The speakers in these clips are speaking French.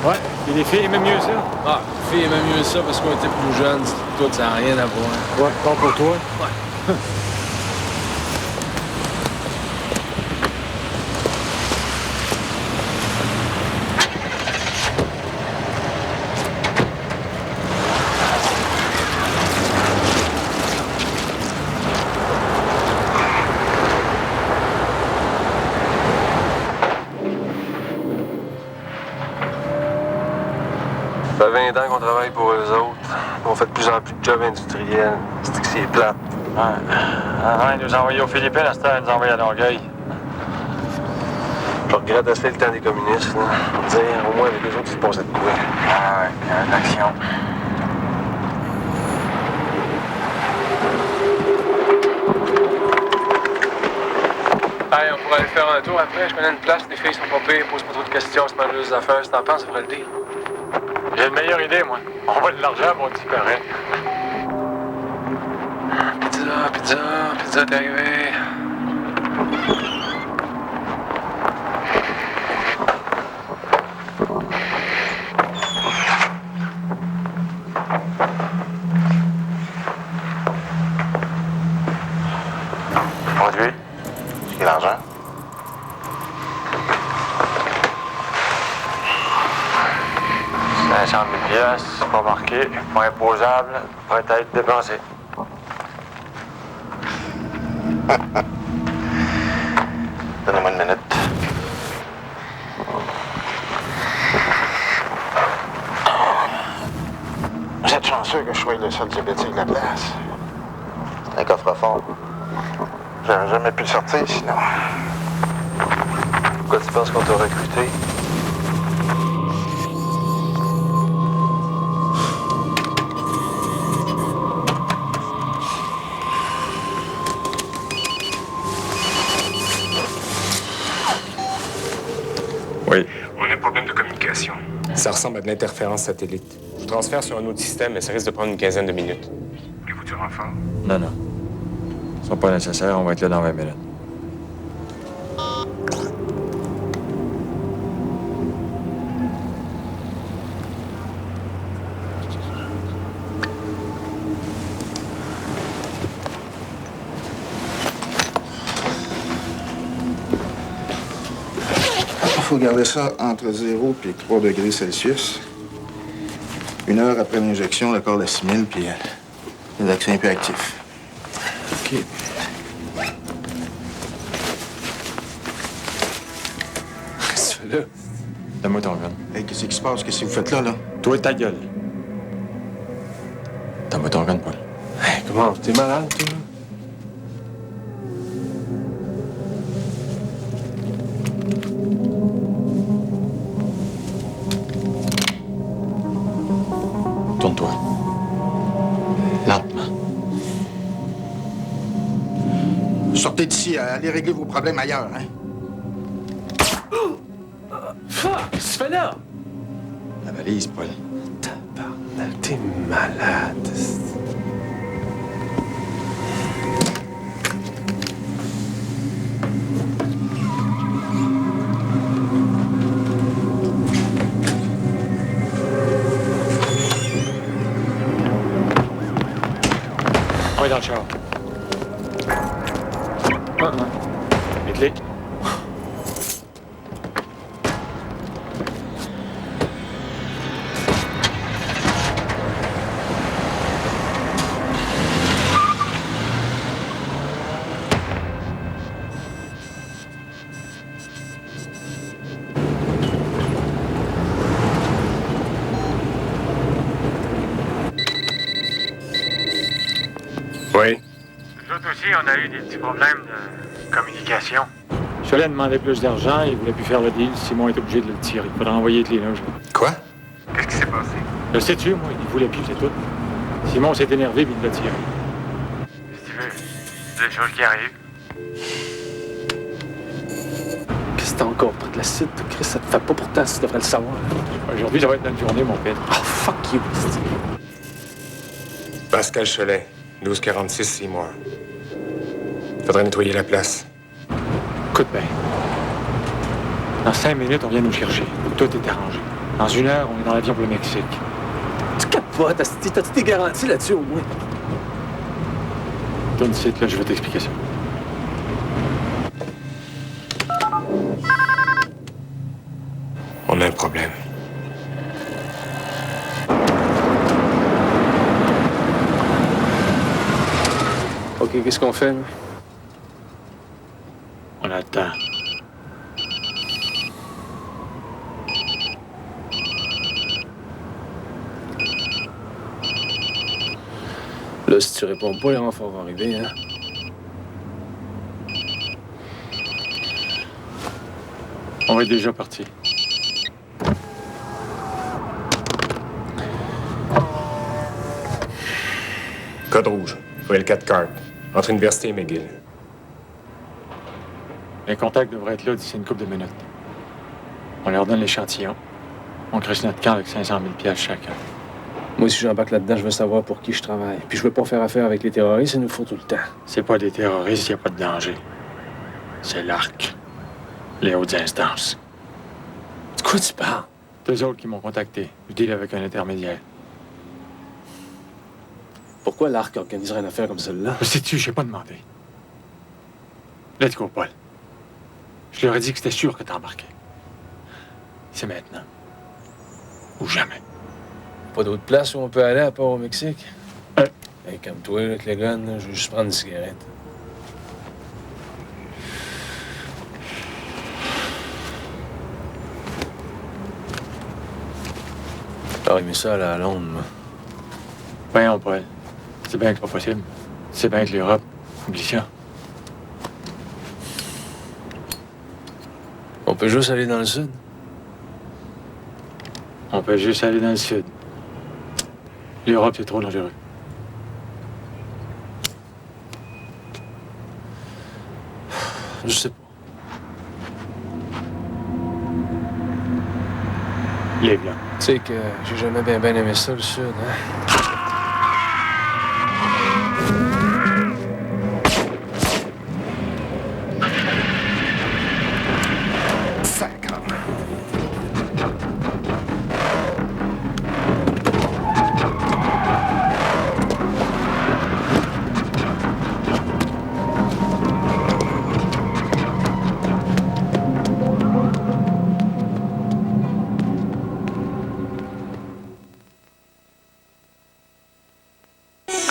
Ouais, et les filles aimaient mieux ça. Ah, les filles aimaient mieux ça parce qu'on était plus jeunes. Toi, ça n'a rien à voir. Ouais, pas pour toi. Ouais. Ça fait 20 ans qu'on travaille pour eux autres. On fait de plus en plus de jobs industriels. C'est que c'est plate. Ouais. Avant, ils nous envoyaient aux Philippines, à ce temps, ils nous envoyaient à Longueuil. Je regrette assez le temps des communistes. Là. Dire, au moins, avec eux autres, ils se passaient de quoi. Ah ouais, il y a de l'action. Hey, on pourrait aller faire un tour après. Je connais une place, les filles sont pas pires, posent pas trop de questions, c'est pas juste des affaires. Si t'en penses, ça ferait le deal. J'ai une meilleure idée, moi. On va de l'argent, on disparaît. Pizza, t'es arrivé. Produit. J'ai l'argent. $500 000, pas marqué, pas imposable, prêt à être dépensé. Donnez-moi une minute. Vous êtes chanceux que je sois le seul diabétique de la place. C'est un coffre-fort. J'aurais jamais pu le sortir sinon. Pourquoi tu penses qu'on t'a recruté? Oui. On a un problème de communication. Ça ressemble à de l'interférence satellite. Je vous transfère sur un autre système, mais ça risque de prendre une quinzaine de minutes. Voulez-vous du renfort? Non. Ils sont pas nécessaires, on va être là dans 20 minutes. Il faut garder ça entre 0 et 3 degrés Celsius. 1 heure après l'injection, le corps l'assimile, puis le vaccin est plus actif. OK. Qu'est-ce que tu fais là? Donne-moi ton gun. Hey, qu'est-ce qui se passe? Qu'est-ce que vous faites là? Toi, ta gueule. Donne-moi ton gun, Paul. Hey, comment? T'es malade, toi? Tourne-toi. Lentement. Sortez d'ici, allez régler vos problèmes ailleurs, hein? Fuck! Qu'est-ce que tu fais là? La valise, Paul. Tabarnak, t'es malade. On est dans le char. Les clés. Oui. Nous autres aussi, on a eu des petits problèmes de communication. Je suis allé demander plus d'argent, il voulait plus faire le deal. Simon est obligé de le tirer. Il faudra envoyer les linges. Quoi? Qu'est-ce qui s'est passé? Je le sais-tu, moi, il voulait plus, c'est tout. Simon s'est énervé, puis il l'a tiré. Si tu veux, c'est des choses qui arrivent. Qu'est-ce que t'as encore pris de l'acide, toi, Chris? Ça te fait pas pourtant, tu devrais le savoir. Aujourd'hui, ça va être notre journée, mon père. Oh, fuck you, esti. Pascal Cholet, 1246, 6 mois. Faudrait nettoyer la place. Écoute bien. Dans 5 minutes, on vient nous chercher. Tout est arrangé. Dans 1 heure, on est dans l'avion pour le Mexique. Tu capotes, t'as-tu des garanties là-dessus au moins? Tourne ici, là, je vais t'expliquer ça. On a un problème. OK, qu'est-ce qu'on fait, là? On attend. Là, si tu réponds pas, les renforts vont arriver, hein? On va être déjà parti. Code rouge. Ruelle 4 Cart. Entre Université et McGill. Les contacts devraient être là d'ici une couple de minutes. On leur donne l'échantillon. On crée notre camp avec 500 000 piastres chacun. Moi, si j'embarque là-dedans, je veux savoir pour qui je travaille. Puis je veux pas faire affaire avec les terroristes, il nous faut tout le temps. C'est pas des terroristes, y a pas de danger. C'est l'ARC. Les hautes instances. De quoi tu parles? Deux autres qui m'ont contacté. Je deal avec un intermédiaire. Pourquoi l'ARC organiserait une affaire comme celle-là? Sais-tu, j'ai pas demandé. Let's go, Paul. Je leur ai dit que c'était sûr que t'embarquais. C'est maintenant. Ou jamais. Pas d'autre place où on peut aller à part au Mexique? Hey, comme toi, avec le gun, là, je veux juste prendre une cigarette. J'aurais aimé ça aller à Londres, moi. Voyons, Paul. C'est bien que c'est pas possible. C'est bien que l'Europe. Oublie ça. On peut juste aller dans le sud. On peut juste aller dans le sud. L'Europe, c'est trop dangereux. Je sais pas. Les Blancs. Tu sais que j'ai jamais bien aimé ça, le sud, hein?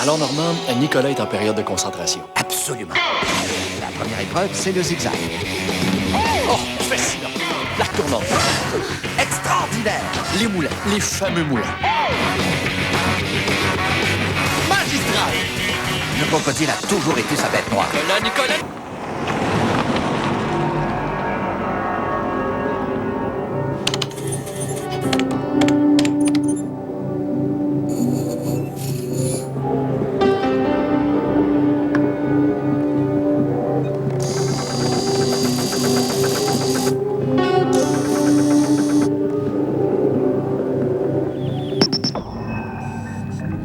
Alors, Normand, Nicolas est en période de concentration. Absolument. La première épreuve, c'est le zigzag. Oh, fascinant! L'arc tournant. Extraordinaire. Les moulins. Les fameux moulins. Magistral. Le crocodile a toujours été sa bête noire. Nicolas!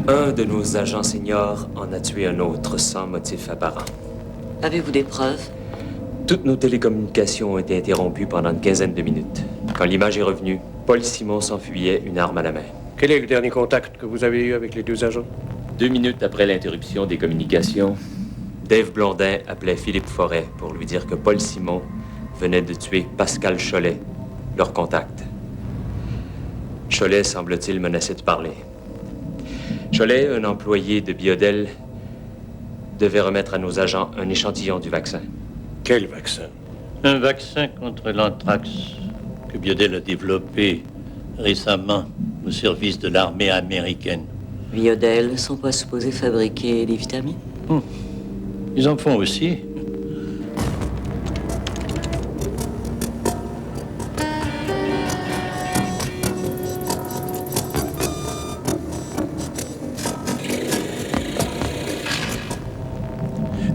Un de nos agents seniors en a tué un autre sans motif apparent. Avez-vous des preuves? Toutes nos télécommunications ont été interrompues pendant une quinzaine de minutes. Quand l'image est revenue, Paul Simon s'enfuyait, une arme à la main. Quel est le dernier contact que vous avez eu avec les deux agents? 2 minutes après l'interruption des communications, Dave Blondin appelait Philippe Forêt pour lui dire que Paul Simon venait de tuer Pascal Cholet, leur contact. Cholet, semble-t-il, menaçait de parler. Cholet, un employé de Biodel, devait remettre à nos agents un échantillon du vaccin. Quel vaccin? Un vaccin contre l'anthrax que Biodel a développé récemment au service de l'armée américaine. Biodel sont pas supposés fabriquer des vitamines? Ils en font aussi.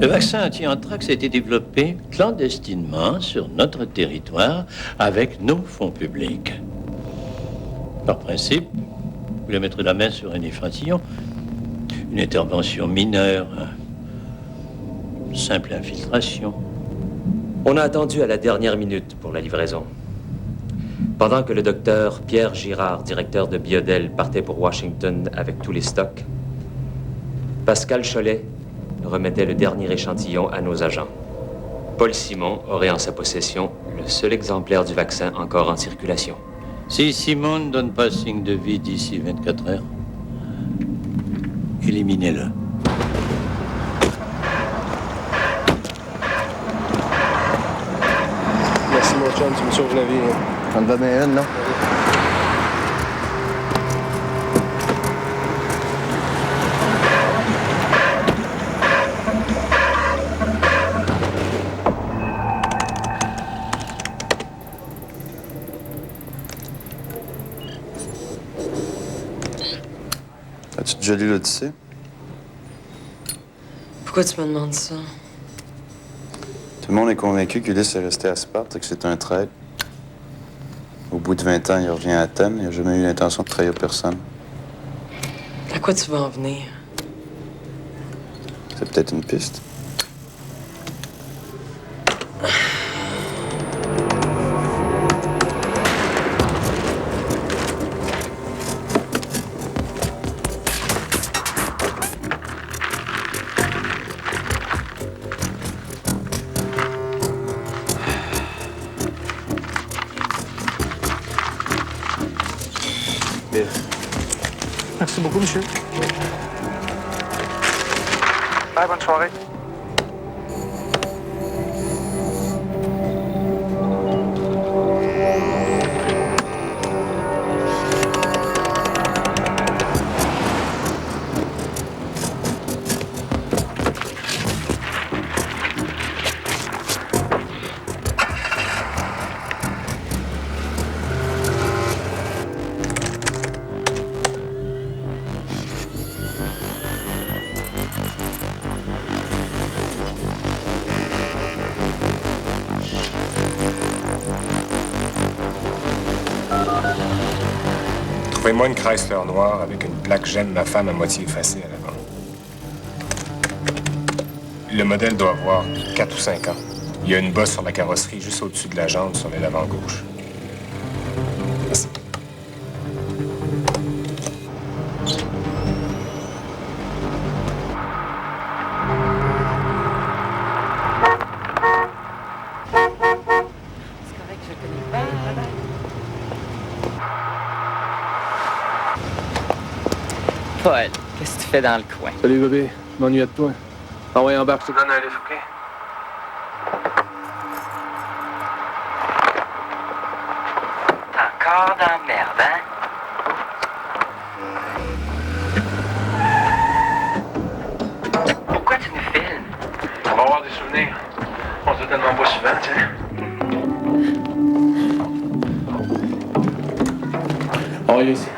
Le vaccin anti-anthrax a été développé clandestinement sur notre territoire avec nos fonds publics. Par principe, vous voulez mettre la main sur un échantillon, une intervention mineure, une simple infiltration. On a attendu à la dernière minute pour la livraison. Pendant que le docteur Pierre Girard, directeur de Biodel, partait pour Washington avec tous les stocks, Pascal Cholet remettait le dernier échantillon à nos agents. Paul Simon aurait en sa possession le seul exemplaire du vaccin encore en circulation. Si Simon ne donne pas signe de vie d'ici 24 heures, éliminez-le. Merci, mon chum, tu me sauves la vie. On te va bien une, non? As-tu déjà lu l'Odyssée? Pourquoi tu me demandes ça? Tout le monde est convaincu qu'Ulysse est resté à Sparte et que c'est un traître. Au bout de 20 ans, il revient à Athènes. Il n'a jamais eu l'intention de trahir personne. À quoi tu vas en venir? C'est peut-être une piste. Merci beaucoup, monsieur. Bye, bonne soirée. Trouvez-moi une Chrysler noire avec une plaque J'aime ma femme à moitié effacée à l'avant. Le modèle doit avoir 4 ou 5 ans. Il y a une bosse sur la carrosserie juste au-dessus de la jambe sur l'aile avant gauche. Merci. Paul, qu'est-ce que tu fais dans le coin? Salut, bébé. Je m'ennuie de toi. Ah ouais, embarque. Je te donne un livre, OK? T'es encore dans la merde, hein? Pourquoi tu nous filmes? On va avoir des souvenirs. On se tellement pas souvent, tu sais. Oh, il est ici.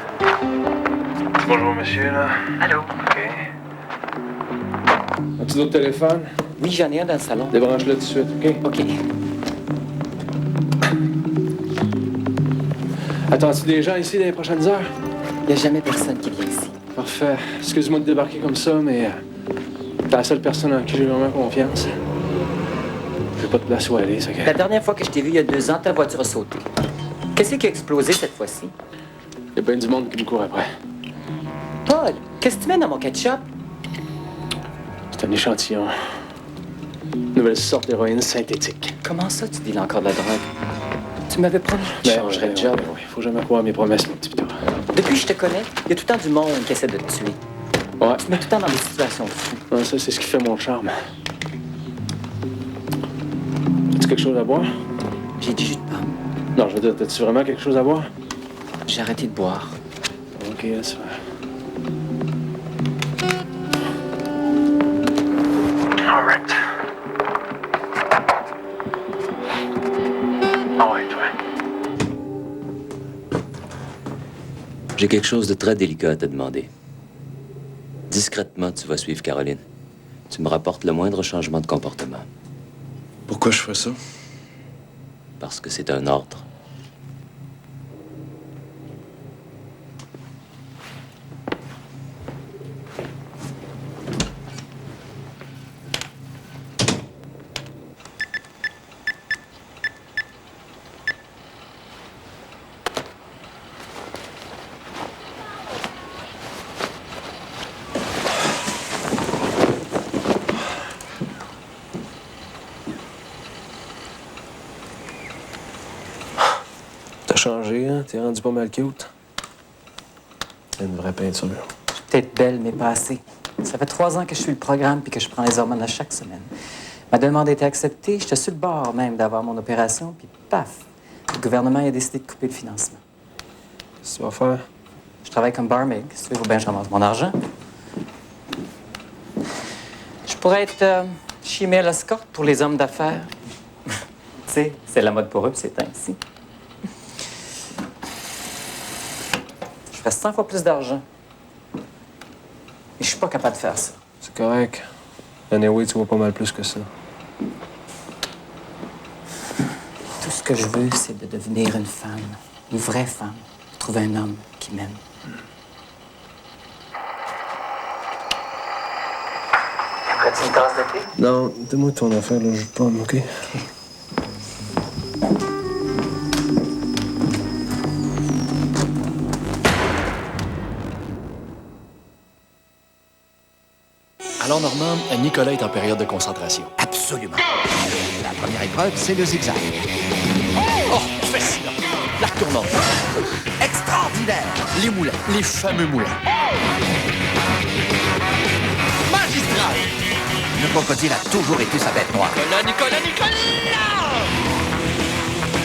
Bonjour, monsieur, là. Allô? OK. As-tu d'autres téléphones? Oui, j'en ai un dans le salon. Débranche-le tout de suite, OK? OK. Attends-tu des gens ici dans les prochaines heures? Il n'y a jamais personne qui vient ici. Parfait. Excuse-moi de débarquer comme ça, mais t'es la seule personne en qui j'ai vraiment confiance. J'ai pas de place où aller, ça. La dernière fois que je t'ai vu, il y a 2 ans, ta voiture a sauté. Qu'est-ce qui a explosé cette fois-ci? Il y a bien du monde qui me court après. Paul, qu'est-ce que tu mets dans mon ketchup? C'est un échantillon. Nouvelle sorte d'héroïne synthétique. Comment ça, tu dis encore de la drogue? Tu m'avais promis que tu changerais de job. Oui, faut jamais croire mes promesses, mon petit pitou. Depuis que je te connais, il y a tout le temps du monde qui essaie de te tuer. Ouais. Tu te mets tout le temps dans des situations fous. Ouais, ça, c'est ce qui fait mon charme. As-tu quelque chose à boire? J'ai du jus de pomme. Non, je veux dire, as-tu vraiment quelque chose à boire? J'ai arrêté de boire. OK, laisse faire. All right. Ah ouais, toi. J'ai quelque chose de très délicat à te demander. Discrètement, tu vas suivre Caroline. Tu me rapportes le moindre changement de comportement. Pourquoi je ferais ça? Parce que c'est un ordre. changé, hein? T'es rendu pas mal cute. T'es une vraie peinture. Je suis peut-être belle, mais pas assez. Ça fait 3 ans que je suis le programme puis que je prends les hormones à chaque semaine. Ma demande a été acceptée, j'étais sur le bord même d'avoir mon opération, puis paf! Le gouvernement a décidé de couper le financement. Qu'est-ce que tu vas faire? Je travaille comme barmaid. Si tu veux, faut bien que je ramasse mon argent. Je pourrais être female escort pour les hommes d'affaires. Tu sais, c'est la mode pour eux, puis c'est ainsi. Je fais 100 fois plus d'argent. Et je suis pas capable de faire ça. C'est correct. Anyway, tu vois pas mal plus que ça. Tout ce que je veux, c'est de devenir une femme. Une vraie femme. Trouver un homme qui m'aime. Aimerais-tu une tasse de thé? Non, donne-moi ton affaire, là, je pas, OK? Alors, Normand, Nicolas est en période de concentration. Absolument. La première épreuve, c'est le zigzag. Oh, fascinant! L'arc tournant. Extraordinaire. Les moulins. Les fameux moulins. Magistral. Le crocodile a toujours été sa bête noire. Nicolas!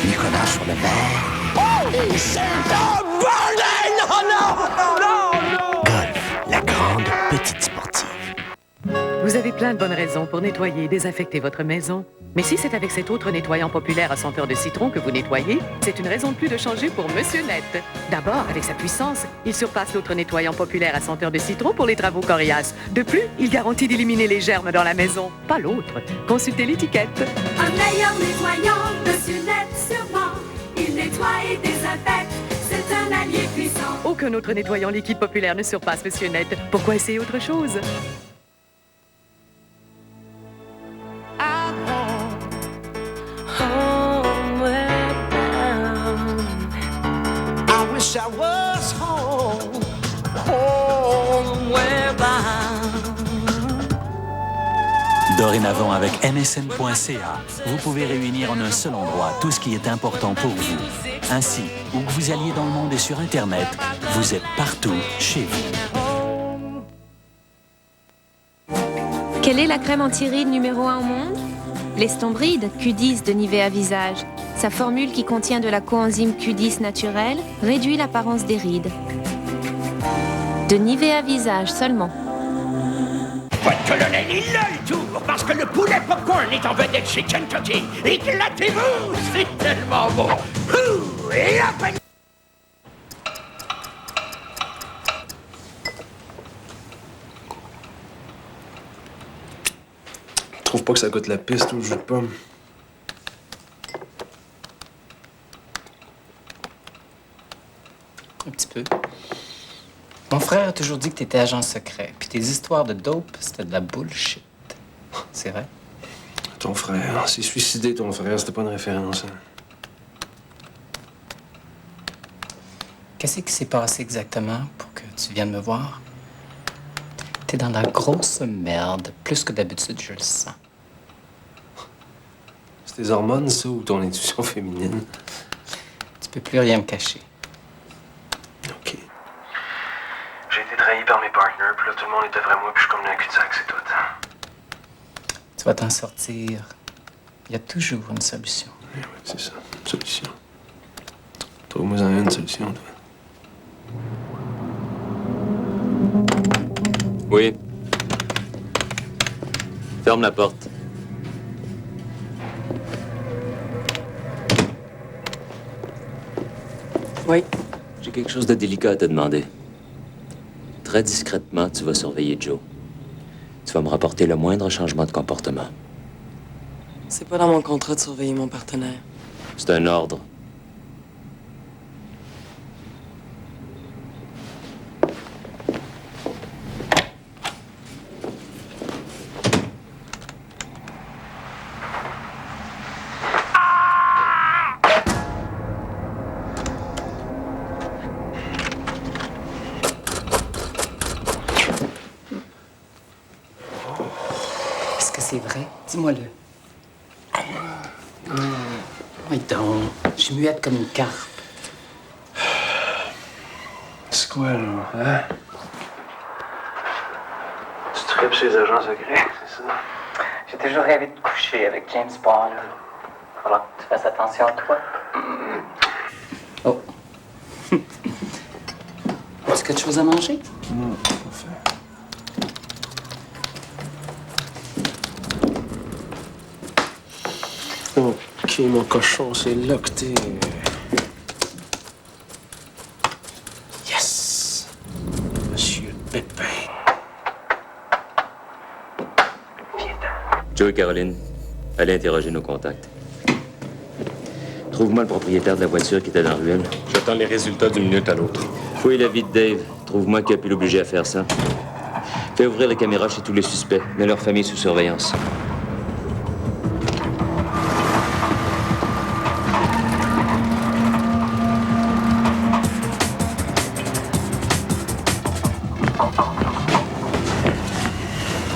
Nicolas sur le verre. Oh! C'est un bordel! Non! Golf, la grande petite sportive. Vous avez plein de bonnes raisons pour nettoyer et désinfecter votre maison. Mais si c'est avec cet autre nettoyant populaire à senteur de citron que vous nettoyez, c'est une raison de plus de changer pour Monsieur Net. D'abord, avec sa puissance, il surpasse l'autre nettoyant populaire à senteur de citron pour les travaux coriaces. De plus, il garantit d'éliminer les germes dans la maison, pas l'autre. Consultez l'étiquette. Un meilleur nettoyant, Monsieur Net sûrement. Il nettoie et désinfecte, c'est un allié puissant. Aucun autre nettoyant liquide populaire ne surpasse Monsieur Net. Pourquoi essayer autre chose? I was home, homeward bound. Dorénavant, avec msn.ca, vous pouvez réunir en un seul endroit tout ce qui est important pour vous. Ainsi, où que vous alliez dans le monde et sur Internet, vous êtes partout chez vous. Quelle est la crème anti-rides numéro 1 au monde? L'Estombride Q10 de Nivea Visage. Sa formule qui contient de la coenzyme Q10 naturelle réduit l'apparence des rides. De Nivea Visage seulement. Votre colonel, il a le tour parce que le poulet popcorn est en vedette chez Kentucky. Éclatez-vous, c'est tellement beau. Ouh, et après... Je trouve pas que ça goûte la piste ou le jus de pomme. Un petit peu. Mon frère a toujours dit que t'étais agent secret, puis tes histoires de dope, c'était de la bullshit. C'est vrai? Ton frère, s'est suicidé, ton frère, c'était pas une référence. Hein. Qu'est-ce qui s'est passé exactement pour que tu viennes me voir? T'es dans la grosse merde, plus que d'habitude, je le sens. C'est tes hormones, ça, ou ton intuition féminine? Tu peux plus rien me cacher. OK. J'ai été trahi par mes partners, puis là, tout le monde était vrai moi, puis je suis comme dans un cul-de-sac, c'est tout. Tu vas t'en sortir. Il y a toujours une solution. Oui, c'est ça. Une solution. Trouve-moi en une solution, toi. Oui. Ferme la porte. Oui. J'ai quelque chose de délicat à te demander. Très discrètement, tu vas surveiller Joe. Tu vas me rapporter le moindre changement de comportement. C'est pas dans mon contrat de surveiller mon partenaire. C'est un ordre. Est-ce que c'est vrai? Dis-moi-le. Oui donc, je suis muette comme une carpe. quoi, là? Hein? Tu tripes chez les agents secrets, c'est ça? J'ai toujours rêvé de coucher avec James Bond. Faudra que tu fasses attention à toi. Oh. Est-ce que tu veux à manger? Non, pas fait. Ok, mon cochon, c'est là que t'es. Yes! Monsieur Pépin. Joe et Caroline, allez interroger nos contacts. Trouve-moi le propriétaire de la voiture qui était dans la ruelle. J'attends les résultats d'une minute à l'autre. Fouille la vie de Dave. Trouve-moi qui a pu l'obliger à faire ça. Fais ouvrir les caméras chez tous les suspects. Mets leur famille sous surveillance.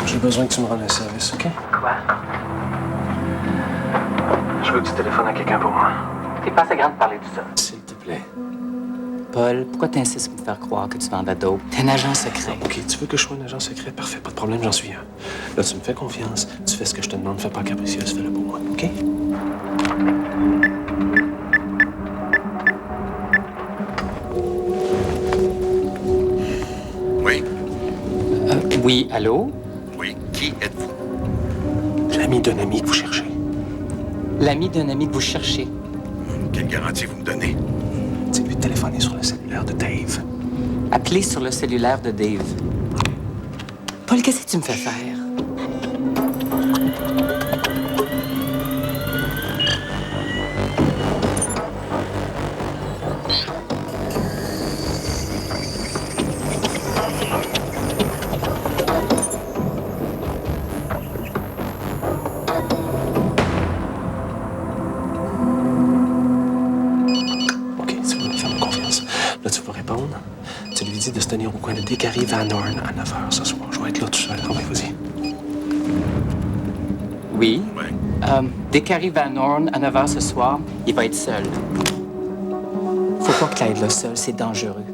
J'ai besoin que tu me rendes un service, OK? Quoi? Je veux que tu téléphones à quelqu'un pour moi. T'es pas assez grand de parler de ça. S'il te plaît. Paul, pourquoi t'insistes pour me faire croire que tu vends de la dope? T'es un agent secret. OK, tu veux que je sois un agent secret? Parfait, pas de problème, j'en suis un. Là, tu me fais confiance, tu fais ce que je te demande, fais pas capricieuse, fais-le pour moi, OK? Oui? Oui, allô? Oui, qui êtes-vous? L'ami d'un ami que vous cherchez. L'ami d'un ami que vous cherchez. Quelle garantie vous me donnez? Dis-lui de téléphoner sur le cellulaire de Dave. Appelez sur le cellulaire de Dave. Paul, qu'est-ce que tu me fais faire? Tu lui dis de se tenir au coin de Descaries Van Horn à 9h ce soir. Je vais être là tout seul. Ah oui, vas-y. Oui? Descaries Van Horn à 9h ce soir, il va être seul. Faut pas que t'ailles là seul, c'est dangereux.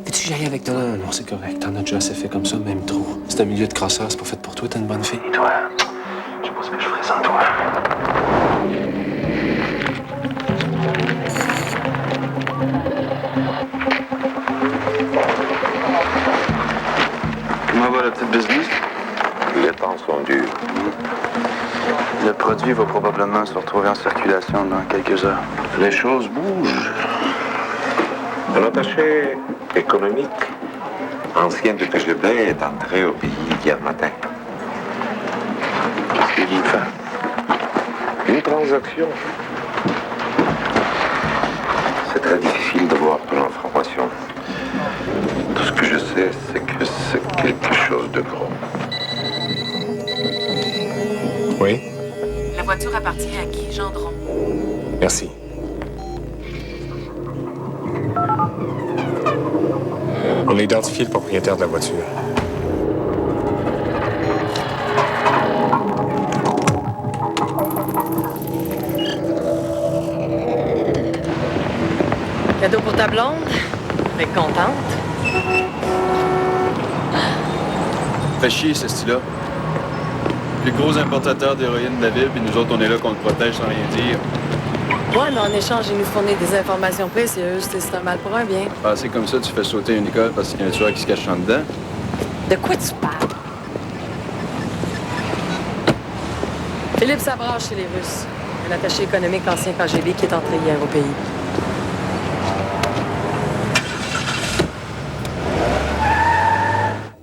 Veux-tu que j'aille avec toi? Non, non, c'est correct. T'en as déjà assez fait comme ça, même trop. C'est un milieu de crasseurs, c'est pas fait pour toi, t'es une bonne fille. Et toi, je sais pas ce que je ferais sans toi. Comment va le petit business? Les temps sont durs. Le produit va probablement se retrouver en circulation dans quelques heures. Les choses bougent. Un attaché économique, ancien de Pêche-de-Blé, est entré au pays hier matin. Qu'est-ce qu'il y fait? Une transaction. C'est très difficile de voir pour l'information. Tout ce que je sais, c'est que c'est quelque chose de gros. Oui? La voiture appartient à Guy Gendron. Merci. On a identifié le propriétaire de la voiture. Cadeau pour ta blonde? T'es contente? Fait chier, ce style-là. Plus gros importateur d'héroïne de la ville, puis nous autres, on est là qu'on le protège sans rien dire. Ouais, mais en échange, il nous fournit des informations précieuses. C'est un mal pour un bien. Passer comme ça, tu fais sauter une école parce qu'il y a un tueur qui se cache en dedans. De quoi tu parles? Philippe Sabrage chez les Russes. Un attaché économique ancien KGB qui est entré hier au pays.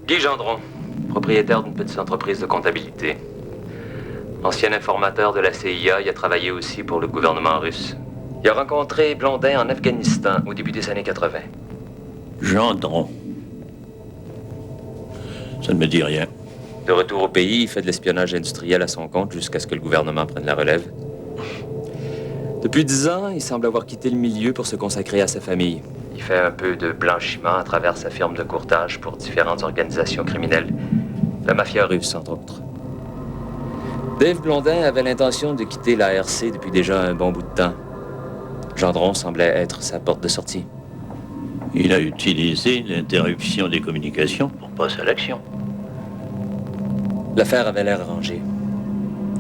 Guy Gendron, propriétaire d'une petite entreprise de comptabilité. Ancien informateur de la CIA, il a travaillé aussi pour le gouvernement russe. Il a rencontré Blondin en Afghanistan au début des années 80. Gendron. Ça ne me dit rien. De retour au pays, il fait de l'espionnage industriel à son compte jusqu'à ce que le gouvernement prenne la relève. Depuis 10 ans, il semble avoir quitté le milieu pour se consacrer à sa famille. Il fait un peu de blanchiment à travers sa firme de courtage pour différentes organisations criminelles. La mafia russe, entre autres. Dave Blondin avait l'intention de quitter l'ARC depuis déjà un bon bout de temps. Gendron semblait être sa porte de sortie. Il a utilisé l'interruption des communications pour passer à l'action. L'affaire avait l'air arrangée.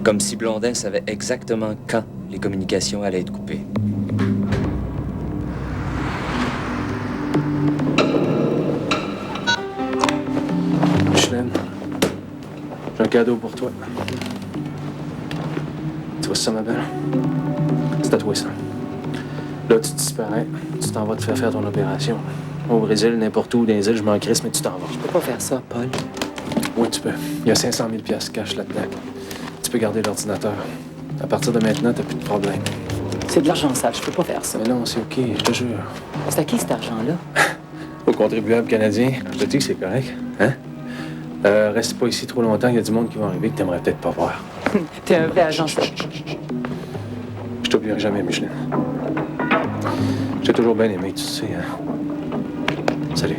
Comme si Blondin savait exactement quand les communications allaient être coupées. Micheline, j'ai un cadeau pour toi. Tu vois ça, ma belle? C'est tatoué, ça. Là, tu disparais. Tu t'en vas te faire ton opération. Au Brésil, n'importe où, dans les îles, je m'en crisse, mais tu t'en vas. Je peux pas faire ça, Paul. Oui, tu peux. Il y a 500 000 piastres cash là-dedans. Tu peux garder l'ordinateur. À partir de maintenant, t'as plus de problème. C'est de l'argent sale, je peux pas faire ça. Mais non, c'est OK, je te jure. C'est à qui cet argent-là? Aux contribuables canadiens. Je te dis que c'est correct. Hein? Reste pas ici trop longtemps, il y a du monde qui va arriver que t'aimerais peut-être pas voir. T'es un vrai agent sale. Je t'oublierai jamais, Micheline. J'ai toujours bien aimé, tu sais, hein? Salut.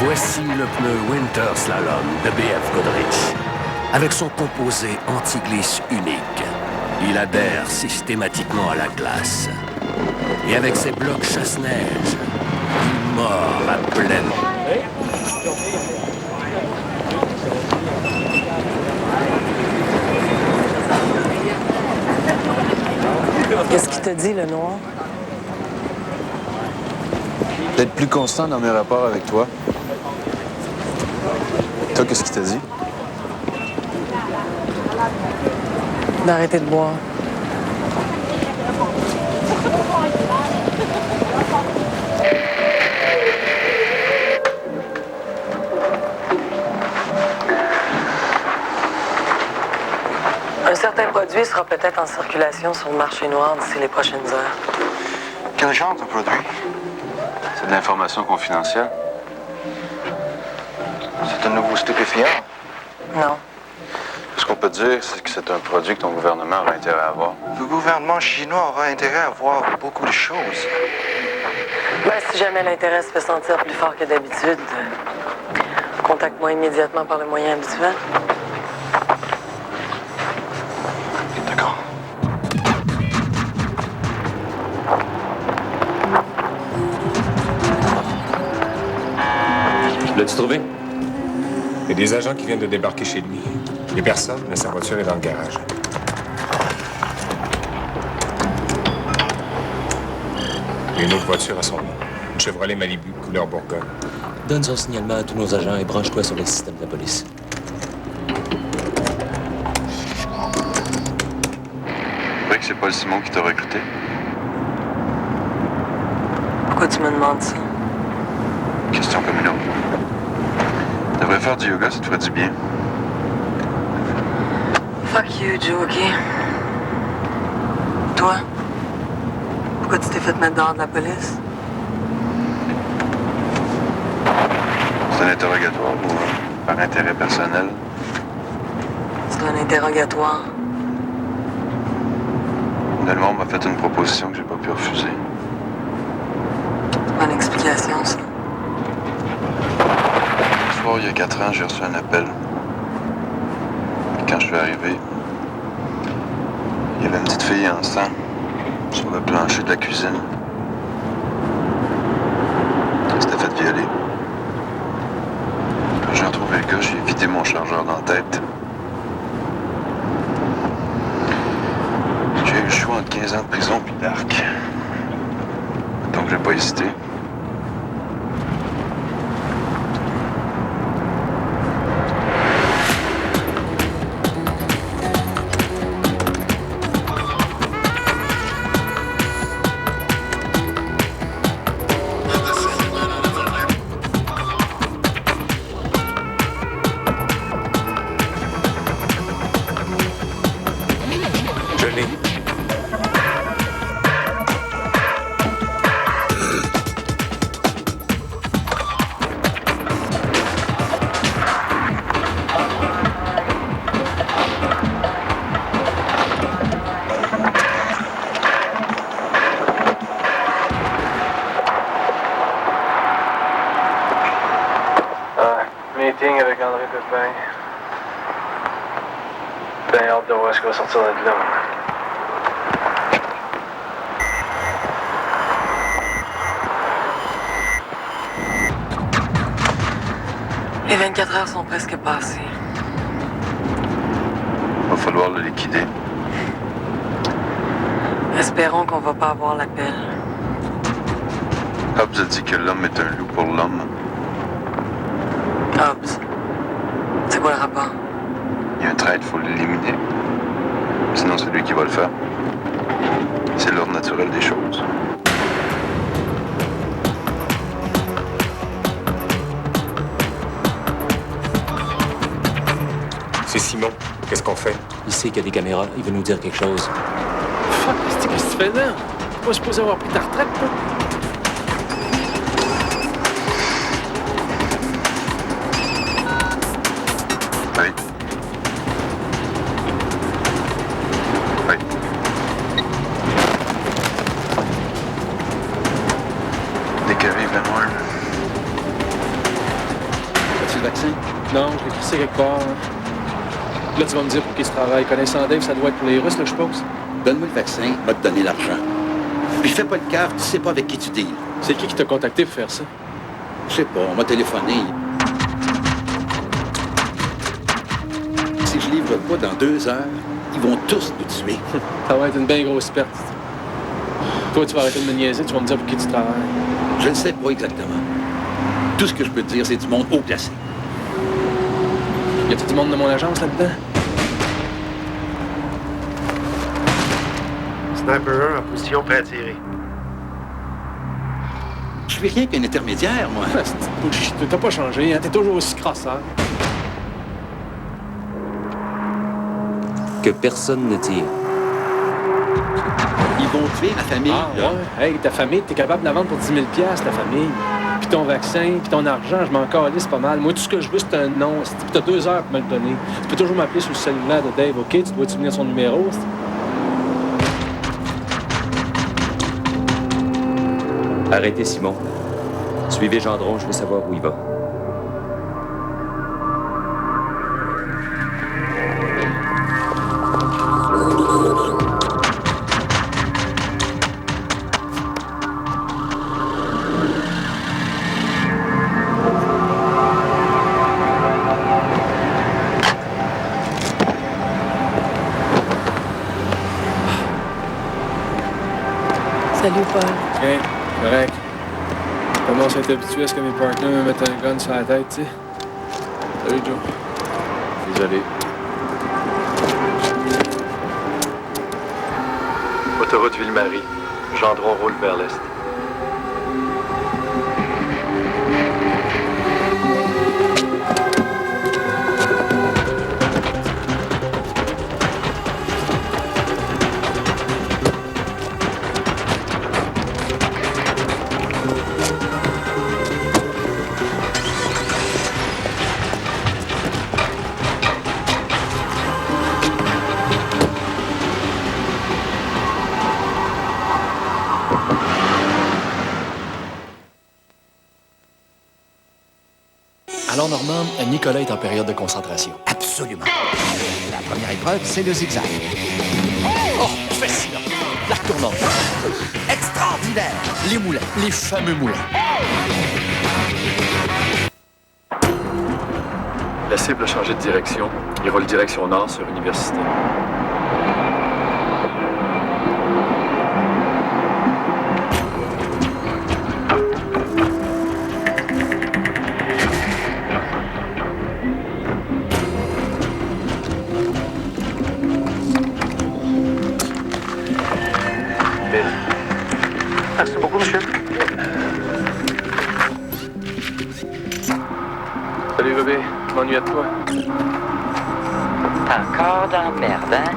Voici le pneu Winter Slalom de BF Goodrich. Avec son composé anti-glisse unique, il adhère systématiquement à la glace. Et avec ses blocs chasse-neige, il mord à pleine. Qu'est-ce qu'il te dit, le noir? D'être plus constant dans mes rapports avec toi. Toi, qu'est-ce qu'il t'a dit? D'arrêter de boire. Un certain produit sera peut-être en circulation sur le marché noir d'ici les prochaines heures. Quel genre de produit? C'est de l'information confidentielle. C'est un nouveau stupéfiant? Non. Ce qu'on peut dire, c'est que c'est un produit que ton gouvernement aura intérêt à avoir. Le gouvernement chinois aura intérêt à voir beaucoup de choses. Ben, si jamais l'intérêt se fait sentir plus fort que d'habitude, contacte-moi immédiatement par le moyen habituel. D'accord. L'as-tu trouvé? Il y a des agents qui viennent de débarquer chez lui. Il n'y a personne, mais sa voiture est dans le garage. Il y a une autre voiture à son nom. Une Chevrolet Malibu, couleur Bourgogne. Donne son signalement à tous nos agents et branche-toi sur le système de la police. Tu crois que c'est Paul Simon qui t'a recruté? Pourquoi tu me demandes ça? Question comme une autre. Tu devrais faire du yoga, ça te ferait du bien. Fuck you, Joe, OK? Toi? Pourquoi tu t'es fait mettre dehors de la police? C'est un interrogatoire ou par intérêt personnel? C'est un interrogatoire. Finalement, on m'a fait une proposition que j'ai pas pu refuser. Bonne explication, ça. Ce soir, il y a 4 ans, j'ai reçu un appel. Et quand je suis arrivé, il y avait une petite fille en sang sur le plancher de la cuisine. Elle s'était fait violer. J'ai retrouvé le gars, j'ai vidé mon chargeur dans la tête. J'ai eu le choix entre 15 ans de prison puis d'arc. Donc J'ai pas hésité. Meeting avec André Pépin. Ben hâte de voir ce qu'il va sortir de là. Les 24 heures sont presque passées. Va falloir le liquider. Espérons qu'on va pas avoir l'appel. Hobbes a dit que l'homme est un loup pour l'homme. Hobbes. C'est quoi le rapport? Il y a un traître, il faut l'éliminer. Sinon, c'est lui qui va le faire. C'est l'ordre naturel des choses. C'est Simon. Qu'est-ce qu'on fait? Il sait qu'il y a des caméras. Il veut nous dire quelque chose. Fuck, qu'est-ce que tu fais là? T'es pas supposé avoir pris ta retraite, toi? Oui. Oui. Décalé, Benoît. As-tu le vaccin? Non, je l'ai crissé quelque part. Là, tu vas me dire pour qui se travaille. Connaissant Dave, ça doit être pour les Russes, là, je suppose. Donne-moi le vaccin, va te donner l'argent. Puis fais pas le cave, tu sais pas avec qui tu deals. C'est qui t'a contacté pour faire ça? Je sais pas, on m'a téléphoné. Si je livre pas dans 2 heures, ils vont tous nous tuer. Ça va être une bien grosse perte. Toi, tu vas arrêter de me niaiser, tu vas me dire pour qui tu travailles. Je ne sais pas exactement. Tout ce que je peux te dire, c'est du monde haut placé. Y a-t-il du monde de mon agence là-dedans? Sniper 1 en position prêt à tirer. Je suis rien qu'un intermédiaire, moi. Ah, c'est bullshit. T'as pas changé, hein? T'es toujours aussi crasseur. Que personne ne tire. Ils vont tuer ma famille, Ah, là. ouais? Hey, ta famille, t'es capable de la vendre pour 10 000 $, ta famille. Puis ton vaccin, puis ton argent, je m'en calisse pas mal. Moi, tout ce que je veux, c'est un nom. Puis t'as 2 heures pour me le donner. Tu peux toujours m'appeler sur le cellulaire de Dave, OK? Tu dois te souvenir son numéro. Arrêtez, Simon. Suivez Gendron, je veux savoir où il va. Salut, Paul. OK, correct. Je commence à être habitué à ce que mes partenaires me mettent un gun sur la tête, tu sais. Salut, Joe. Désolé. Autoroute Ville-Marie. Gendron roule vers l'est. Alors, Normand, Nicolas est en période de concentration. Absolument. La première épreuve, c'est le zigzag. Oh, fascinant! La retournante. Extraordinaire. Les moulins. Les fameux moulins. La cible a changé de direction. Il roule direction nord sur Université. retrouver. Je m'ennuyais de toi. T'es encore dans la merde, hein?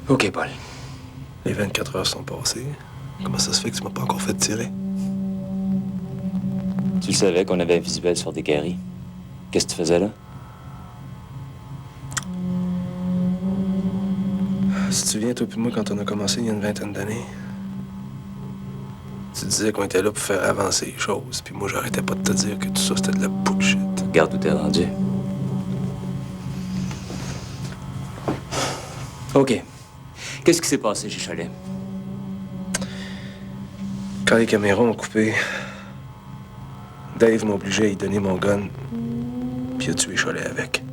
OK, Paul. Les 24 heures sont passées. Comment ça se fait que tu m'as pas encore fait tirer? Tu le savais qu'on avait un visuel sur des Gary. Qu'est-ce que tu faisais là? Si tu te souviens, toi et moi, quand on a commencé il y a une vingtaine d'années, tu disais qu'on était là pour faire avancer les choses, puis moi, j'arrêtais pas de te dire que tout ça, c'était de la bullshit. Regarde où t'es rendu. OK. Qu'est-ce qui s'est passé chez Cholet? Quand les caméras ont coupé, Dave m'a obligé à y donner mon gun, puis il a tué Cholet avec.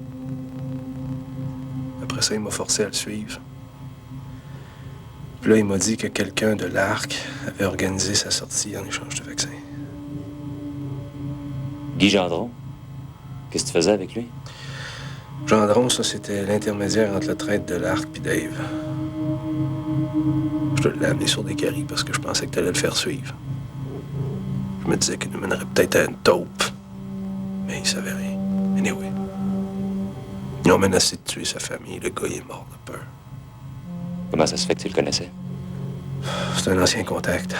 Après ça, il m'a forcé à le suivre. Puis là, il m'a dit que quelqu'un de l'Arc avait organisé sa sortie en échange de vaccins. Guy Gendron? Qu'est-ce que tu faisais avec lui? Gendron, ça, c'était l'intermédiaire entre le traître de l'Arc puis Dave. Je te l'ai amené sur des caries parce que je pensais que t'allais le faire suivre. Je me disais qu'il nous mènerait peut-être à une taupe. Mais il savait rien. Anyway. Ils ont menacé de tuer sa famille. Le gars, il est mort de peur. Comment ça se fait que tu le connaissais? C'est un ancien contact.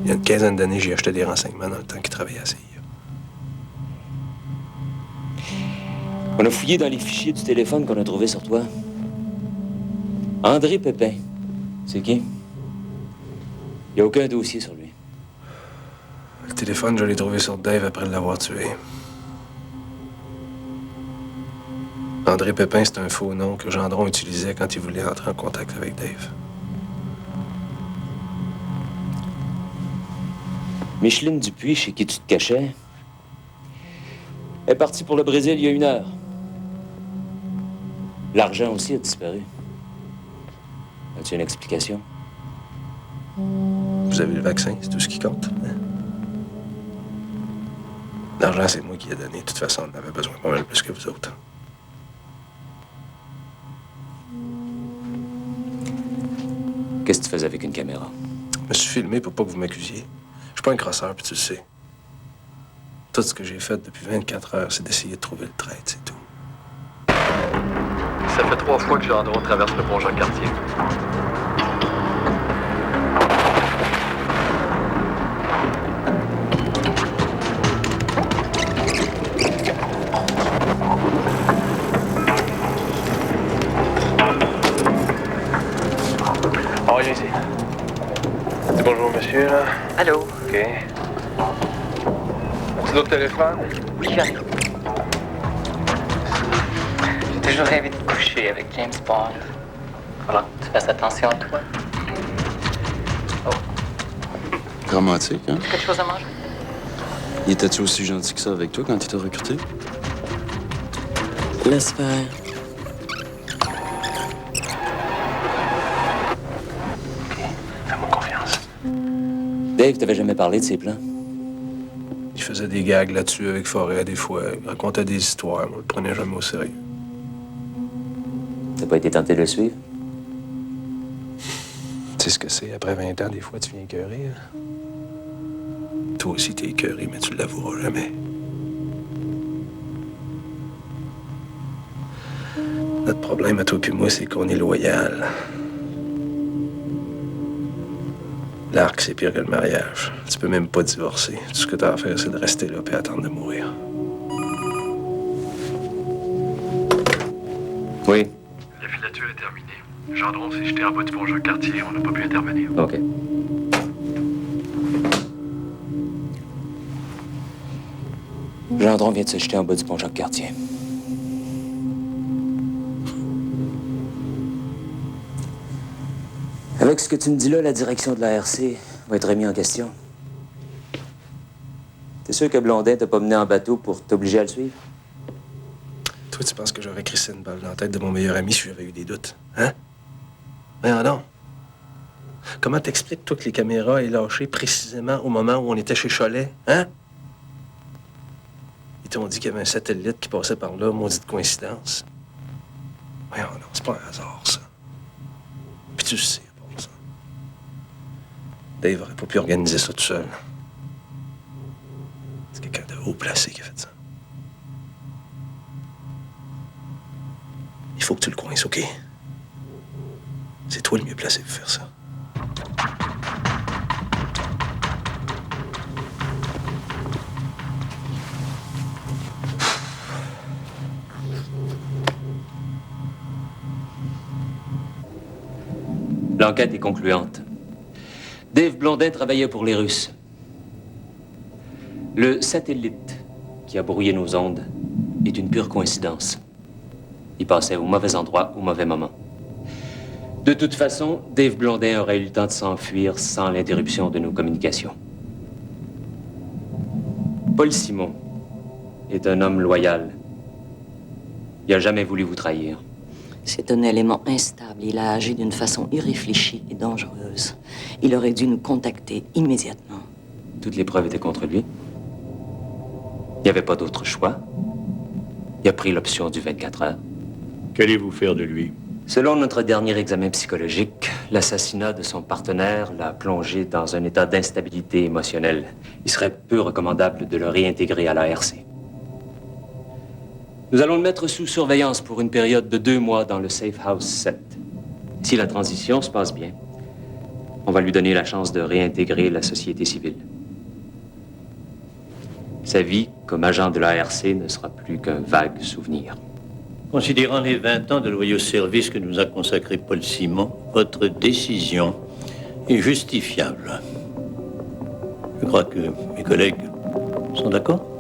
Il y a une quinzaine d'années, j'ai acheté des renseignements dans le temps qu'il travaillait à CIA. On a fouillé dans les fichiers du téléphone qu'on a trouvé sur toi. André Pépin. C'est qui? Il n'y a aucun dossier sur lui. Le téléphone, je l'ai trouvé sur Dave après l'avoir tué. André Pépin, c'est un faux nom que Gendron utilisait quand il voulait entrer en contact avec Dave. Micheline Dupuis, chez qui tu te cachais, est partie pour le Brésil il y a 1 heure. L'argent aussi a disparu. As-tu une explication? Vous avez le vaccin, c'est tout ce qui compte. Hein? L'argent, c'est moi qui l'ai donné. De toute façon, on en avait besoin pas mal plus que vous autres. Qu'est-ce que tu faisais avec une caméra? Je me suis filmé pour pas que vous m'accusiez. Je suis pas un crosseur, puis tu le sais. Tout ce que j'ai fait depuis 24 heures, c'est d'essayer de trouver le traître, c'est tout. Ça fait 3 fois que Gendron traverse le pont Jacques-Cartier. Oh, viens ici. Dis bonjour, monsieur, là. Allô? OK. As-tu d'autres téléphones? Oui, j'arrive. J'ai toujours rêvé de coucher avec James Bond. Voilà, tu fasses attention à toi. Romantique, hein? Quelque chose à manger? Il était-tu aussi gentil que ça avec toi quand il t'a recruté? Laisse faire. Fais-moi confiance. Dave, t'avais jamais parlé de ses plans? Il faisait des gags là-dessus avec Forêt, des fois. Il racontait des histoires. On le prenait jamais au sérieux. T'as pas été tenté de le suivre? Tu sais ce que c'est? Après 20 ans, des fois, tu viens écœuré. Hein? Toi aussi, t'es écœuré, mais tu l'avoueras jamais. Notre problème à toi et moi, c'est qu'on est loyal. L'arc, c'est pire que le mariage. Tu peux même pas divorcer. Tout ce que t'as à faire, c'est de rester là et attendre de mourir. Oui. La filature est terminée. Gendron s'est jeté en bas du pont Jacques-Cartier. On n'a pas pu intervenir. OK. Gendron vient de se jeter en bas du pont Jacques-Cartier. Avec Avec ce que tu me dis là, la direction de la RC va être remise en question. T'es sûr que Blondin t'a pas mené en bateau pour t'obliger à le suivre? Toi, tu penses que j'aurais crissé une balle dans la tête de mon meilleur ami si j'avais eu des doutes, hein? Voyons non. Comment t'expliques, toi, que les caméras aient lâché précisément au moment où on était chez Cholet, hein? Ils t'ont dit qu'il y avait un satellite qui passait par là, maudite coïncidence. Voyons non, c'est pas un hasard, ça. Puis tu le sais, pour ça. Dave aurait pas pu organiser ça tout seul. C'est quelqu'un de haut placé qui a fait ça. Il faut que tu le coinces, OK? C'est toi le mieux placé pour faire ça. L'enquête est concluante. Dave Blondin travaillait pour les Russes. Le satellite qui a brouillé nos ondes est une pure coïncidence. Il passait au mauvais endroit, au mauvais moment. De toute façon, Dave Blondin aurait eu le temps de s'enfuir sans l'interruption de nos communications. Paul Simon est un homme loyal. Il n'a jamais voulu vous trahir. C'est un élément instable. Il a agi d'une façon irréfléchie et dangereuse. Il aurait dû nous contacter immédiatement. Toutes les preuves étaient contre lui. Il n'y avait pas d'autre choix. Il a pris l'option du 24 heures. Qu'allez-vous faire de lui? Selon notre dernier examen psychologique, l'assassinat de son partenaire l'a plongé dans un état d'instabilité émotionnelle. Il serait peu recommandable de le réintégrer à l'ARC. Nous allons le mettre sous surveillance pour une période de 2 mois dans le Safe House 7. Si la transition se passe bien, on va lui donner la chance de réintégrer la société civile. Sa vie comme agent de l'ARC ne sera plus qu'un vague souvenir. Considérant les 20 ans de loyaux services que nous a consacré Paul Simon, votre décision est justifiable. Je crois que mes collègues sont d'accord?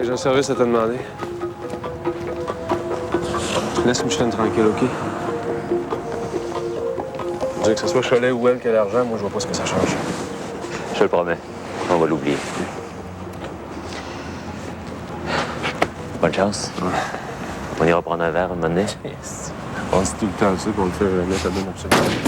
J'ai un service à te demander. Laisse Micheline tranquille, OK? Je dis que ce soit Cholet ou elle qui a l'argent, moi, je vois pas ce que ça change. Je te le promets. On va l'oublier. Bonne chance. On ira prendre un verre un moment donné. On se tout le temps ça pour le faire jamais, ça donne absolument.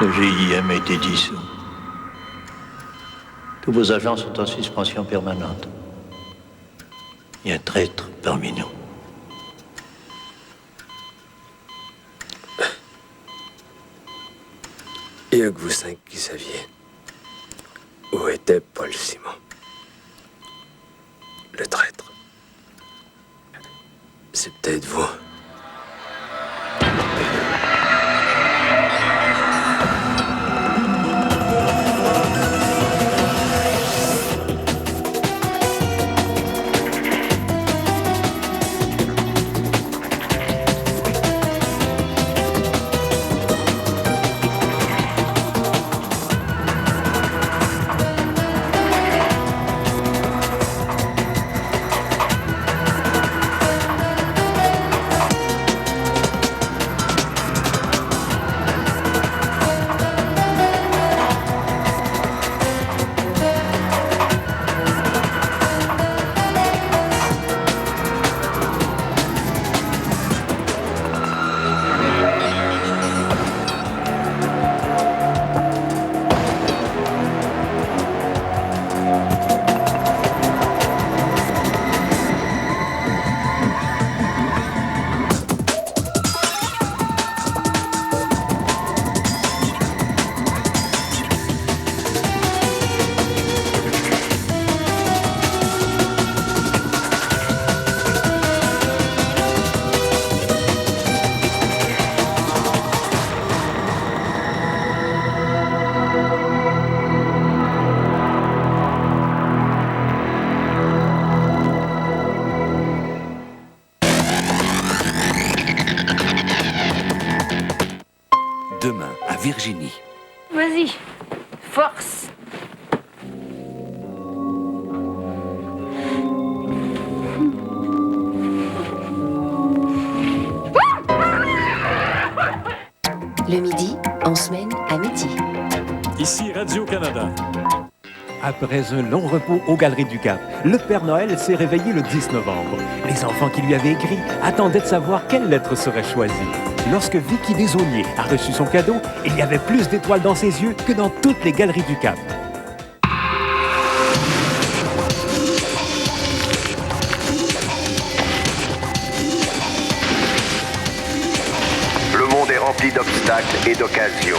Le GIM a été dissous. Tous vos agents sont en suspension permanente. Il y a un traître parmi nous. Il n'y a que vous 5 qui saviez où était Paul Simon. Le traître. C'est peut-être vous. Virginie. Vas-y, force. Le midi, en semaine, à midi. Ici Radio-Canada. Après un long repos aux Galeries du Cap, le Père Noël s'est réveillé le 10 novembre. Les enfants qui lui avaient écrit attendaient de savoir quelle lettre serait choisie. Lorsque Vicky Desaulniers a reçu son cadeau, il y avait plus d'étoiles dans ses yeux que dans toutes les Galeries du Cap. Le monde est rempli d'obstacles et d'occasions.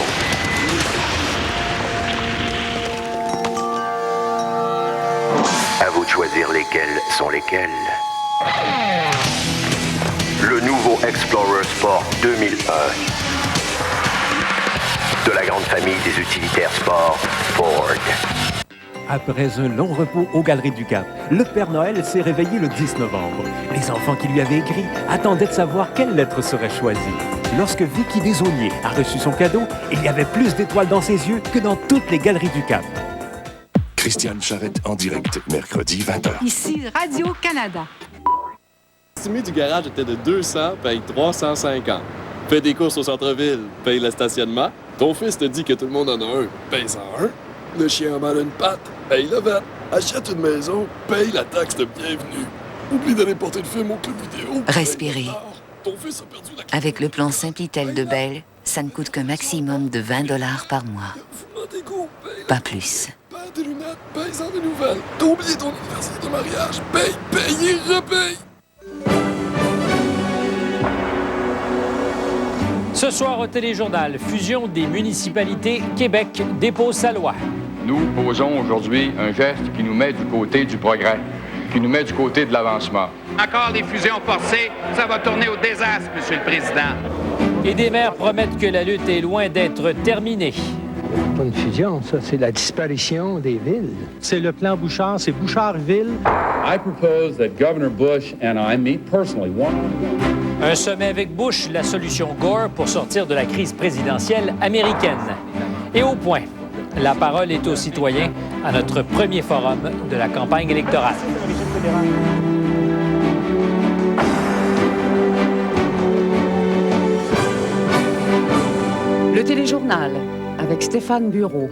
À vous de choisir lesquels sont lesquels. Le nouveau Explorer Sport 2001. De la grande famille des utilitaires sport Ford. Après un long repos aux Galeries du Cap, le Père Noël s'est réveillé le 10 novembre. Les enfants qui lui avaient écrit attendaient de savoir quelle lettre serait choisie. Lorsque Vicky Desaulniers a reçu son cadeau, il y avait plus d'étoiles dans ses yeux que dans toutes les Galeries du Cap. Christiane Charrette en direct, mercredi 20h. Ici Radio-Canada. L'estimé du garage était de 200, paye 350. Fais des courses au centre-ville, paye le stationnement. Ton fils te dit que tout le monde en a un, paye 101. Le chien a mal à une patte, paye le vet. Achète une maison, paye la taxe de bienvenue. Oublie d'aller porter le film au club vidéo. Respirez. Avec le plan Simplitel de Bell, ça ne coûte qu'un maximum de 20$ par mois. Pas plus. Tes lunettes, paye-en des nouvelles. T'as oublié ton anniversaire de mariage, paye et repaye. Ce soir au Téléjournal, fusion des municipalités, Québec dépose sa loi. Nous posons aujourd'hui un geste qui nous met du côté du progrès, qui nous met du côté de l'avancement. Encore des fusions forcées, ça va tourner au désastre, Monsieur le Président. Et des maires promettent que la lutte est loin d'être terminée. Pas une fusion, ça, c'est la disparition des villes. C'est le plan Bouchard, c'est Bouchardville. I propose that Governor Bush and I meet personally one. Un sommet avec Bush, la solution Gore pour sortir de la crise présidentielle américaine. Et au point, la parole est aux citoyens à notre premier forum de la campagne électorale. Le Téléjournal avec Stéphane Bureau.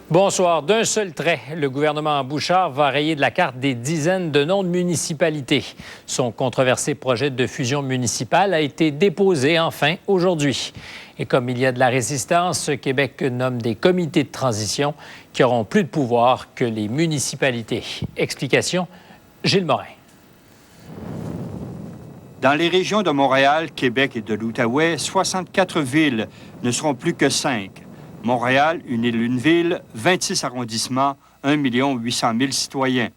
Bonsoir. D'un seul trait, le gouvernement Bouchard va rayer de la carte des dizaines de noms de municipalités. Son controversé projet de fusion municipale a été déposé enfin aujourd'hui. Et comme il y a de la résistance, Québec nomme des comités de transition qui auront plus de pouvoir que les municipalités. Explication, Gilles Morin. Dans les régions de Montréal, Québec et de l'Outaouais, 64 villes ne seront plus que 5. Montréal, une île, une ville, 26 arrondissements, 1 800 000 citoyens.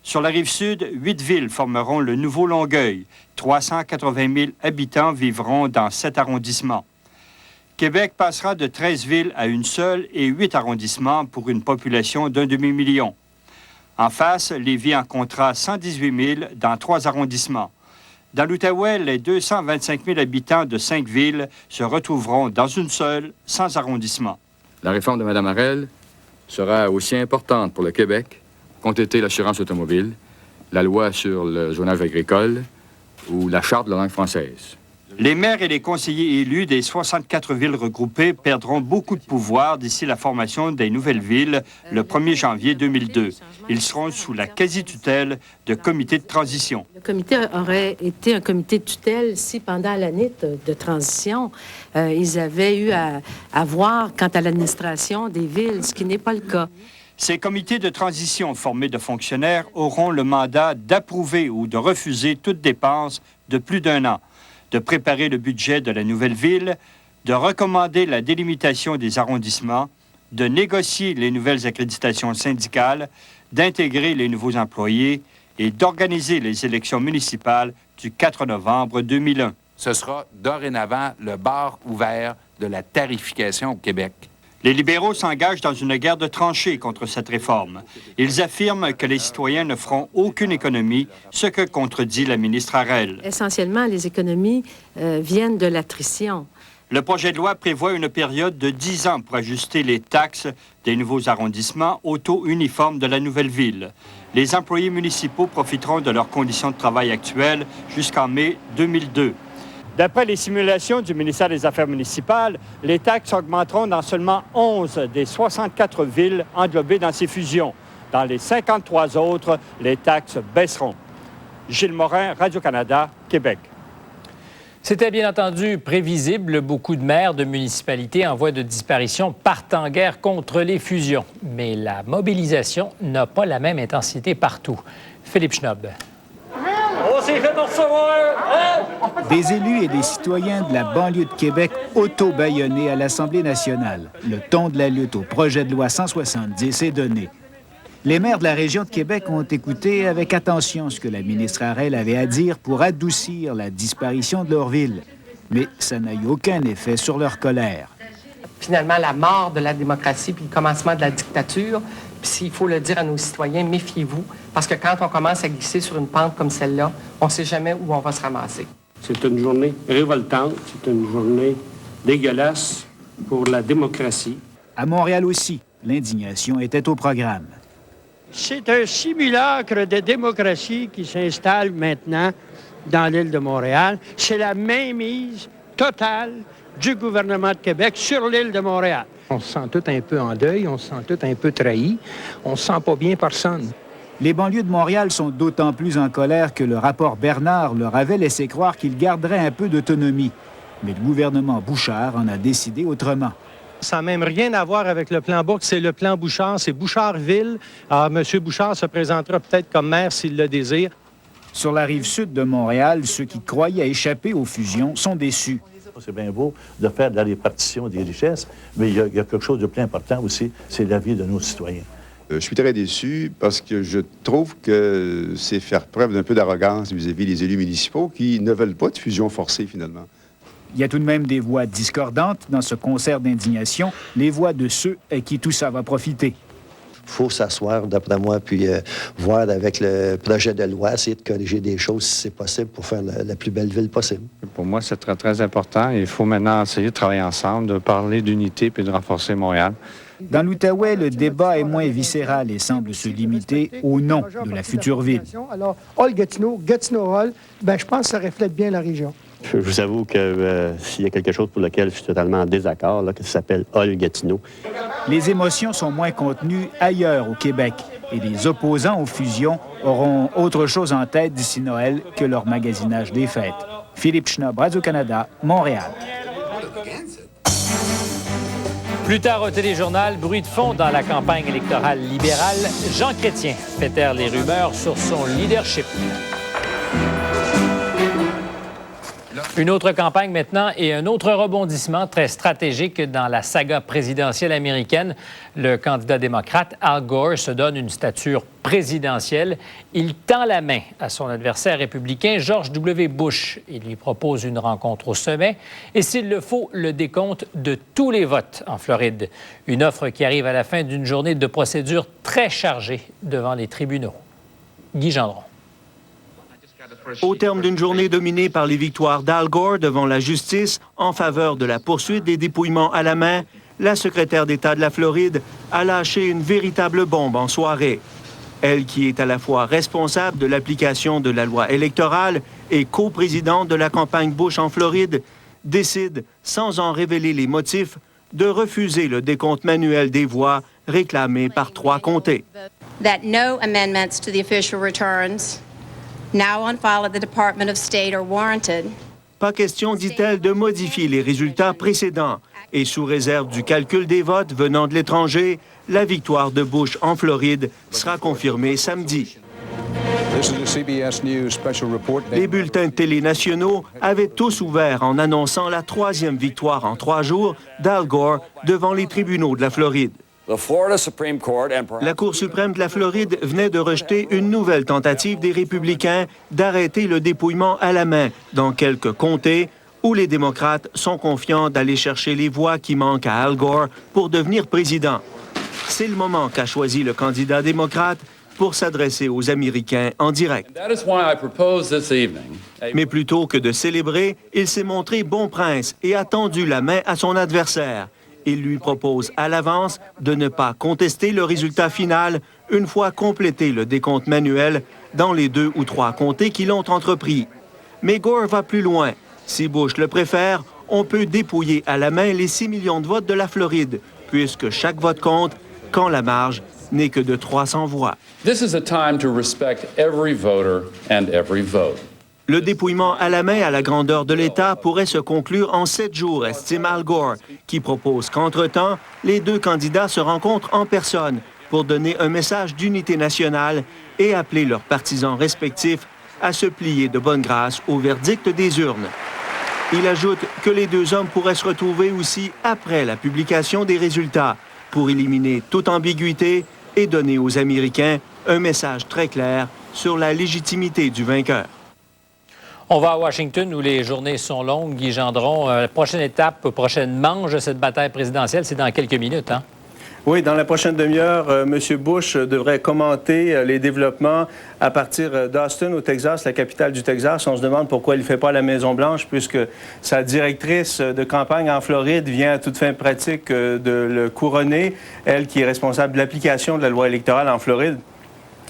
Sur la rive sud, 8 villes formeront le nouveau Longueuil. 380 000 habitants vivront dans 7 arrondissements. Québec passera de 13 villes à une seule et 8 arrondissements pour une population d'1 demi-million. En face, Lévis en comptera 118 000 dans 3 arrondissements. Dans l'Outaouais, les 225 000 habitants de 5 villes se retrouveront dans une seule, sans arrondissement. La réforme de Mme Harel sera aussi importante pour le Québec qu'ont été l'assurance automobile, la loi sur le zonage agricole ou la charte de la langue française. Les maires et les conseillers élus des 64 villes regroupées perdront beaucoup de pouvoir d'ici la formation des nouvelles villes le 1er janvier 2002. Ils seront sous la quasi-tutelle de comités de transition. Le comité aurait été un comité de tutelle si pendant l'année de transition, ils avaient eu à voir quant à l'administration des villes, ce qui n'est pas le cas. Ces comités de transition formés de fonctionnaires auront le mandat d'approuver ou de refuser toute dépense de plus d'1 an, de préparer le budget de la nouvelle ville, de recommander la délimitation des arrondissements, de négocier les nouvelles accréditations syndicales, d'intégrer les nouveaux employés et d'organiser les élections municipales du 4 novembre 2001. Ce sera dorénavant le bar ouvert de la tarification au Québec. Les libéraux s'engagent dans une guerre de tranchées contre cette réforme. Ils affirment que les citoyens ne feront aucune économie, ce que contredit la ministre Harel. Essentiellement, les économies viennent de l'attrition. Le projet de loi prévoit une période de 10 ans pour ajuster les taxes des nouveaux arrondissements au taux uniforme de la nouvelle ville. Les employés municipaux profiteront de leurs conditions de travail actuelles jusqu'en mai 2002. D'après les simulations du ministère des Affaires municipales, les taxes augmenteront dans seulement 11 des 64 villes englobées dans ces fusions. Dans les 53 autres, les taxes baisseront. Gilles Morin, Radio-Canada, Québec. C'était bien entendu prévisible. Beaucoup de maires de municipalités en voie de disparition partent en guerre contre les fusions. Mais la mobilisation n'a pas la même intensité partout. Philippe Schnob. On s'est fait recevoir! Des élus et des citoyens de la banlieue de Québec auto-bâillonnés à l'Assemblée nationale. Le ton de la lutte au projet de loi 170 est donné. Les maires de la région de Québec ont écouté avec attention ce que la ministre Harel avait à dire pour adoucir la disparition de leur ville. Mais ça n'a eu aucun effet sur leur colère. Finalement, la mort de la démocratie puis le commencement de la dictature. Puis s'il faut le dire à nos citoyens, méfiez-vous, parce que quand on commence à glisser sur une pente comme celle-là, on ne sait jamais où on va se ramasser. C'est une journée révoltante, c'est une journée dégueulasse pour la démocratie. À Montréal aussi, l'indignation était au programme. C'est un simulacre de démocratie qui s'installe maintenant dans l'île de Montréal. C'est la mainmise totale du gouvernement de Québec sur l'île de Montréal. On se sent tout un peu en deuil, on se sent tout un peu trahi, on se sent pas bien personne. Les banlieues de Montréal sont d'autant plus en colère que le rapport Bernard leur avait laissé croire qu'ils garderaient un peu d'autonomie. Mais le gouvernement Bouchard en a décidé autrement. Ça n'a même rien à voir avec le plan Bourque, c'est le plan Bouchard, c'est Bouchardville. Alors, M. Bouchard se présentera peut-être comme maire s'il le désire. Sur la rive sud de Montréal, ceux qui croyaient échapper aux fusions sont déçus. C'est bien beau de faire de la répartition des richesses, mais il y a quelque chose de plus important aussi, c'est la vie de nos citoyens. Je suis très déçu parce que je trouve que c'est faire preuve d'un peu d'arrogance vis-à-vis des élus municipaux qui ne veulent pas de fusion forcée, finalement. Il y a tout de même des voix discordantes dans ce concert d'indignation, les voix de ceux à qui tout ça va profiter. Il faut s'asseoir, d'après moi, puis voir avec le projet de loi, essayer de corriger des choses si c'est possible pour faire la plus belle ville possible. Pour moi, c'est très, très important. Il faut maintenant essayer de travailler ensemble, de parler d'unité puis de renforcer Montréal. Dans l'Outaouais, le débat est moins viscéral et semble se limiter au nom de la future ville. Alors, Hall-Gatineau, Gatineau-Hall, je pense que ça reflète bien la région. Je vous avoue que s'il y a quelque chose pour lequel je suis totalement en désaccord, là, que ça s'appelle Hall-Gatineau. Les émotions sont moins contenues ailleurs au Québec et les opposants aux fusions auront autre chose en tête d'ici Noël que leur magasinage des fêtes. Philippe Schnob, Radio-Canada, Montréal. Plus tard au téléjournal, bruit de fond dans la campagne électorale libérale, Jean Chrétien fait taire les rumeurs sur son leadership. Une autre campagne maintenant et un autre rebondissement très stratégique dans la saga présidentielle américaine. Le candidat démocrate Al Gore se donne une stature présidentielle. Il tend la main à son adversaire républicain George W. Bush. Il lui propose une rencontre au sommet et, s'il le faut, le décompte de tous les votes en Floride. Une offre qui arrive à la fin d'une journée de procédure très chargée devant les tribunaux. Guy Gendron. Au terme d'une journée dominée par les victoires d'Al Gore devant la justice en faveur de la poursuite des dépouillements à la main, la secrétaire d'État de la Floride a lâché une véritable bombe en soirée. Elle, qui est à la fois responsable de l'application de la loi électorale et coprésidente de la campagne Bush en Floride, décide, sans en révéler les motifs, de refuser le décompte manuel des voix réclamé par 3 comtés. That no amendments to the official returns now on file at the Department of State are warranted. Pas question, dit-elle, de modifier les résultats précédents. Et sous réserve du calcul des votes venant de l'étranger, la victoire de Bush en Floride sera confirmée samedi. Les bulletins de télé nationaux avaient tous ouvert en annonçant la 3e victoire en 3 jours d'Al Gore devant les tribunaux de la Floride. La Cour suprême de la Floride venait de rejeter une nouvelle tentative des républicains d'arrêter le dépouillement à la main dans quelques comtés où les démocrates sont confiants d'aller chercher les voix qui manquent à Al Gore pour devenir président. C'est le moment qu'a choisi le candidat démocrate pour s'adresser aux Américains en direct. Mais plutôt que de célébrer, il s'est montré bon prince et a tendu la main à son adversaire. Il lui propose à l'avance de ne pas contester le résultat final une fois complété le décompte manuel dans les 2 ou 3 comtés qui l'ont entrepris. Mais Gore va plus loin. Si Bush le préfère, on peut dépouiller à la main les 6 millions de votes de la Floride, puisque chaque vote compte quand la marge n'est que de 300 voix. This is a time to respect every voter and every vote. Le dépouillement à la main à la grandeur de l'État pourrait se conclure en 7 jours, estime Al Gore, qui propose qu'entre-temps, les 2 candidats se rencontrent en personne pour donner un message d'unité nationale et appeler leurs partisans respectifs à se plier de bonne grâce au verdict des urnes. Il ajoute que les 2 hommes pourraient se retrouver aussi après la publication des résultats pour éliminer toute ambiguïté et donner aux Américains un message très clair sur la légitimité du vainqueur. On va à Washington où les journées sont longues. Guy Gendron, la prochaine étape, prochaine manche de cette bataille présidentielle, c'est dans quelques minutes, hein? Oui, dans la prochaine demi-heure, M. Bush devrait commenter les développements à partir d'Austin, au Texas, la capitale du Texas. On se demande pourquoi il ne fait pas la Maison-Blanche, puisque sa directrice de campagne en Floride vient à toute fin pratique de le couronner, elle qui est responsable de l'application de la loi électorale en Floride.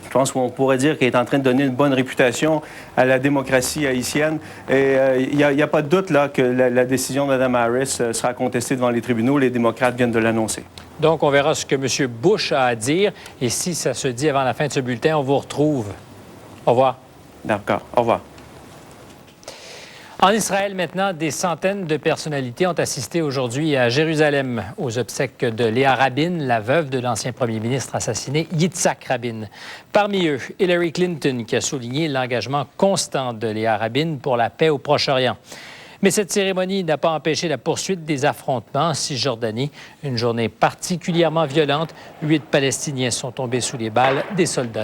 Je pense qu'on pourrait dire qu'elle est en train de donner une bonne réputation à la démocratie haïtienne. Et il n'y a pas de doute là, que la décision de Mme Harris sera contestée devant les tribunaux. Les démocrates viennent de l'annoncer. Donc, on verra ce que M. Bush a à dire. Et si ça se dit avant la fin de ce bulletin, on vous retrouve. Au revoir. D'accord. Au revoir. En Israël, maintenant, des centaines de personnalités ont assisté aujourd'hui à Jérusalem aux obsèques de Léa Rabin, la veuve de l'ancien premier ministre assassiné Yitzhak Rabin. Parmi eux, Hillary Clinton, qui a souligné l'engagement constant de Léa Rabin pour la paix au Proche-Orient. Mais cette cérémonie n'a pas empêché la poursuite des affrontements en Cisjordanie. Une journée particulièrement violente. 8 Palestiniens sont tombés sous les balles des soldats